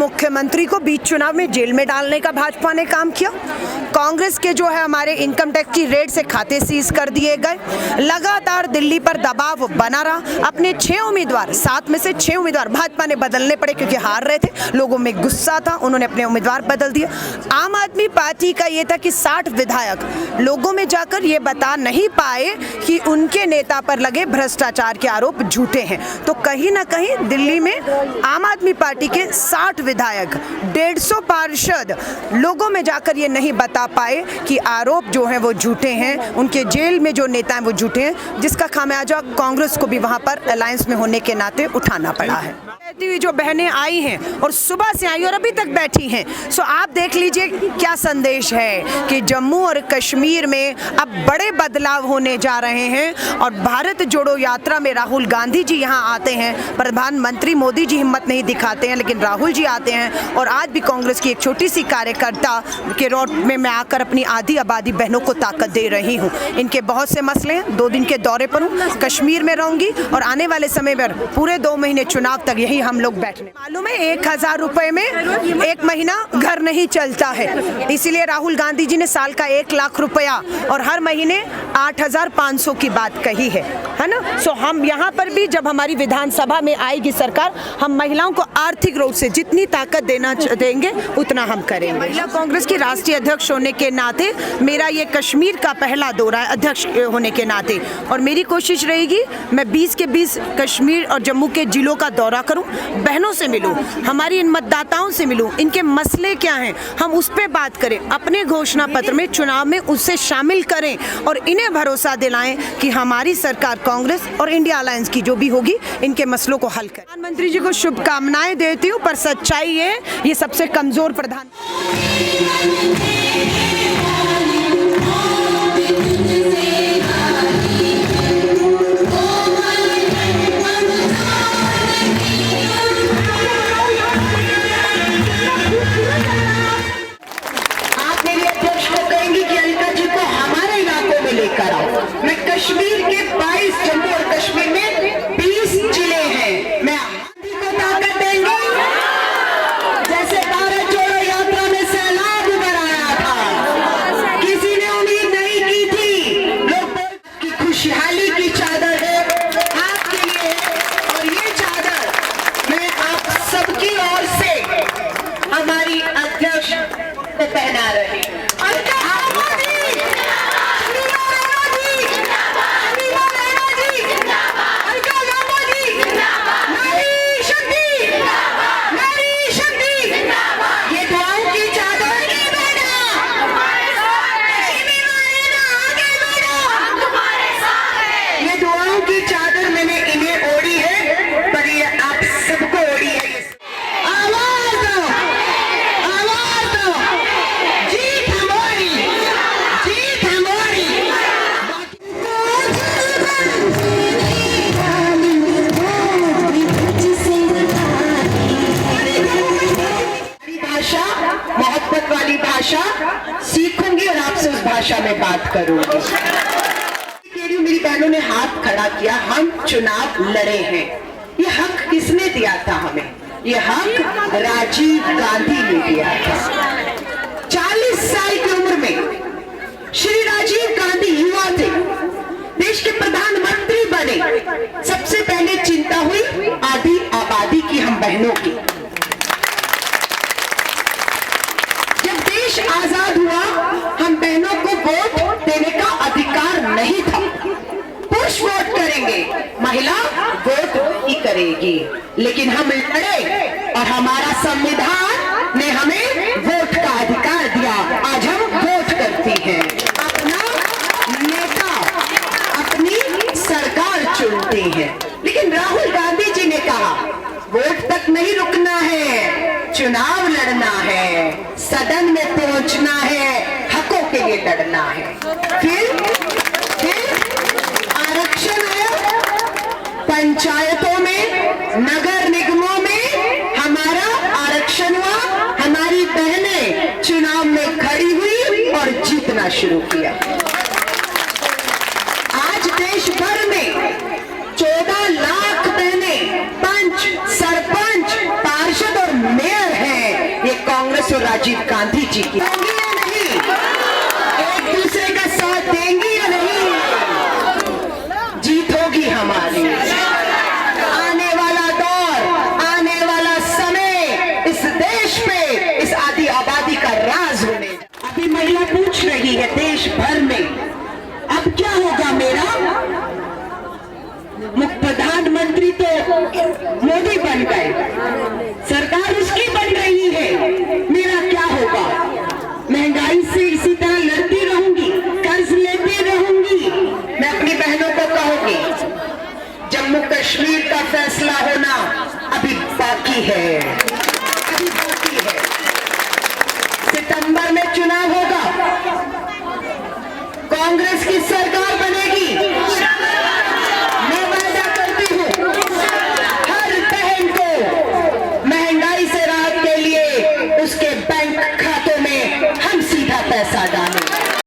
मुख्यमंत्री को बीच चुनाव में जेल में डालने का भाजपा ने काम किया। कांग्रेस के जो है हमारे इनकम टैक्स की रेड से खाते सीज कर दिए गए। लगातार दिल्ली पर दबाव बना रहा। अपने 6 उम्मीदवार, 7 में से 6 उम्मीदवार भाजपा ने बदलने पड़े क्योंकि हार रहे थे, लोगों में गुस्सा था, उन्होंने अपने उम्मीदवार बदल दिए। आम आदमी पार्टी का ये था कि 60 विधायक लोगों में जाकर ये बता नहीं पाए कि उनके नेता पर लगे भ्रष्टाचार के आरोप झूठे हैं। तो कहीं ना कहीं दिल्ली में आम आदमी पार्टी के 60 विधायक, 150 पार्षद लोगों में जाकर ये नहीं बता पाए कि आरोप जो हैं वो झूठे हैं, उनके जेल में जो नेता हैं वो झूठे हैं, जिसका खामियाजा कांग्रेस को भी वहां पर अलायंस में होने के नाते उठाना पड़ा है। रहती हुई जो बहनें आई हैं और सुबह से आई और अभी तक बैठी हैं, सो आप देख लीजिए क्या संदेश है कि जम्मू और कश्मीर में अब बड़े बदलाव होने जा रहे हैं। और भारत जोड़ो यात्रा में राहुल गांधी जी यहाँ आते हैं, प्रधानमंत्री मोदी जी हिम्मत नहीं दिखाते हैं, लेकिन राहुल जी आते हैं और आज भी कांग्रेस की एक छोटी सी कार्यकर्ता के रोड में मैं आकर अपनी आधी आबादी बहनों को ताकत दे रही हूँ। इनके बहुत से मसले हैं, 2 दिन के दौरे पर हूँ, कश्मीर में रहूंगी और आने वाले समय में पूरे 2 महीने चुनाव तक यही हम लोग बैठने। मालूम है 1000 रुपए में 1 महीना घर नहीं चलता है, इसीलिए राहुल गांधी जी ने साल का 1 लाख रुपया और हर महीने 8500 की बात कही है ना। सो हम यहाँ पर भी जब हमारी विधानसभा में आएगी सरकार, हम महिलाओं को आर्थिक रूप से जितनी ताकत देना देंगे उतना हम करेंगे। महिला कांग्रेस की राष्ट्रीय अध्यक्ष होने के नाते मेरा ये कश्मीर का पहला दौरा है, अध्यक्ष होने के नाते, और मेरी कोशिश रहेगी मैं 20 के 20 कश्मीर और जम्मू के जिलों का दौरा करूं, बहनों से मिलूं, हमारी इन मतदाताओं से मिलूं, इनके मसले क्या हैं हम उस पर बात करें, अपने घोषणा पत्र में चुनाव में उससे शामिल करें और इन्हें भरोसा दिलाएं कि हमारी सरकार कांग्रेस और इंडिया अलायंस की जो भी होगी इनके मसलों को हल करें। प्रधानमंत्री जी को शुभकामनाएं देती हूँ, पर सच्चाई है ये सबसे कमजोर प्रधान। कश्मीर के 22 जम्मू और कश्मीर में 20 जिले हैं, मैं को ताकत देंगे। जैसे भारत जोड़ो यात्रा में सैलाब उभर आया था, किसी ने उम्मीद नहीं की थी, लोग की खुशहाली की चादर है आपके लिए, और ये चादर मैं आप सबकी ओर से हमारी अध्यक्ष को पहना रही। मोहब्बत वाली भाषा सीखूंगी और आपसे उस भाषा में बात करूंगी। मेरी बहनों ने हाथ खड़ा किया, हम चुनाव लड़े हैं। ये हक किसने दिया था हमें? ये हक राजीव गांधी ने दिया था। 40 साल की उम्र में श्री राजीव गांधी युवा थे, देश के प्रधानमंत्री बने। सबसे पहले चिंता हुई आधी आबादी की, हम बहनों की। आजाद हुआ, हम बहनों को वोट देने का अधिकार नहीं था। पुरुष वोट करेंगे, महिला वोट ही करेगी, लेकिन हम लड़े और हमारा संविधान ने हमें वोट का अधिकार दिया। आज हम वोट करती हैं, अपना नेता, अपनी सरकार चुनते हैं। लेकिन राहुल गांधी जी ने कहा वोट तक नहीं रुकना है, चुनाव लड़ना है, सदन में पहुंचना है, हकों के लिए लड़ना है। फिर आरक्षण आया, पंचायतों में, नगर निगमों में हमारा आरक्षण हुआ, हमारी बहनें चुनाव में खड़ी हुई और जीतना शुरू किया। आज देश भर में 14 लाख बहनें पंच, सरपंच, पार्षद और मेयर हैं। कांग्रेस और राजीव गांधी जी की होंगी या नहीं? एक दूसरे का साथ देंगी या नहीं? जीत होगी हमारी। आने वाला दौर, आने वाला समय इस देश पे इस आदि आबादी का राज होने। अभी महिला पूछ रही है देश भर में, अब क्या होगा मेरा? प्रधानमंत्री तो मोदी बन गए, सरकार उसकी बन रही है, मेरा क्या होगा? महंगाई से इसी तरह लड़ती रहूंगी, कर्ज लेती रहूंगी। मैं अपनी बहनों को कहूंगी, जम्मू कश्मीर का फैसला होना अभी बाकी है, अभी बाकी है। सितंबर में चुनाव होगा, कांग्रेस की सरकार